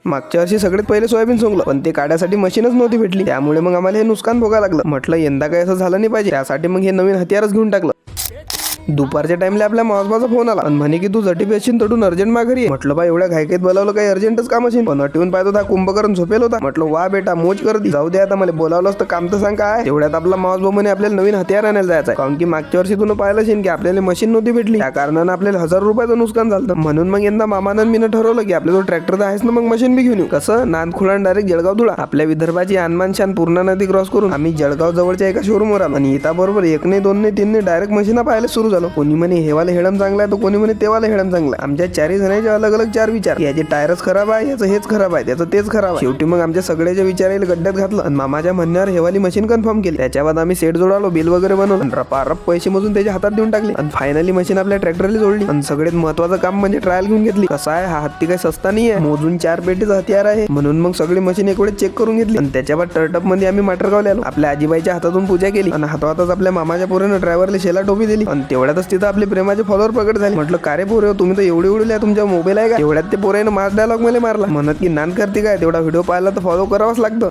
मागच्या वर्षी सगळ्यात पहिले सोयाबीन सोंगलं, पण ते काढण्यासाठी मशीनच नव्हती भेटली. त्यामुळे मग आम्हाला हे नुकसान भोगावं लागलं. म्हटलं यंदा काही असं झालं नाही पाहिजे, त्यासाठी मग हे नवीन हत्यारच घेऊन टाकलं. दुपारच्या टाइमला आपल्या मावसबाचा फोन आला आणि म्हणे की तू झटी पेशीन तडून अर्जंट माघारी आहे. म्हटलं बा एवढ्या घाईकाईत बोलावलं, काही अर्जंटच काम असेल. पण अटवून पाहतो हा कुंभकर्ण झोपेल होता. म्हटलं वा बेटा मोज कर दी, जाऊ दे आता, मला बोलावलं असतं काम तर सांग काय. तेवढ्यात आपला मावसभाऊ म्हणे आपल्याला नवीन हत्यार आणायला जायचं आहे, कारण की मागच्या वर्षी तुला पाहिलं असेल की आपल्याला मशीन नव्हती भेटली. त्या कारणानं आपल्याला 1000 रुपयाचं नुकसान झालं. म्हणून मग यंदा मामानं मीनं ठरवलं की आपल्या जो ट्रॅक्टर तर आहेच ना, मग मशीन बी घेऊन येऊ. कसं नांदखुळा डायरेक्ट जळगाव धुळा, आपल्या विदर्भाची आनमान शान पूर्णा नदी क्रॉस करून आम्ही जळगाव जवळच्या एका शोरूमवर आलो. आणि इथं बरोबर 1 नाही 2 नाही 3 नाही डायरेक्ट मशीन पाहायला सुरू झालो. कोणी म्हणे हेवाला हेडम चांगला आहे, तर कोणी म्हणे तेवाला हेडम चांगला आहे. आमच्या 4 जणांचे अलग अलग 4 विचार. याचे टायरच खराब आहे, याचं हेच खराब आहे, त्याचं तेच खराब आहे. शेवटी मग आमच्या सगळ्याच्या विचाराला गड्ड्यात घातलं आणि मामाच्या म्हणण्यावर हेवाली मशीन कन्फर्म केली. त्याच्या बाद आम्ही सेट जोडालो, बिल वगैरे बनवून रपारप पैसे मोजून त्याच्या हातात देऊन टाकले आणि फायनली मशीन आपल्या ट्रॅक्टरला जोडली. आणि सगळ्यात महत्वाचं काम म्हणजे ट्रायल घेऊन घेतली. कसा आहे हा हत्ती काही सस्ता नाही आहे, मोजून 4 पेटीचं हत्यार आहे. म्हणून मग सगळी मशीन एक वेळेस चेक करून घेतली आणि त्याच्या बाद टर्टअप मध्ये आम्ही माटरगावला आलो. आपल्या आजीबाईच्या हातातून पूजा केली आणि हातातच आपल्या मामाच्या पोरानं ड्रायव्हरला शेला टोपी दिली. आणि तेवढ्यातच तिथं आपले प्रेमाचे फॉलोअर प्रकट झाले. म्हटलं का रे पोरे तुम्ही तर एवढी तुमच्या मोबाईल आहे का. तेवढ्यात ते पोरानं मास डायलॉग मला मारला, म्हणत की नान करते काय, तेवढा व्हिडिओ पाहिला तर फॉलो करावाच लागतं.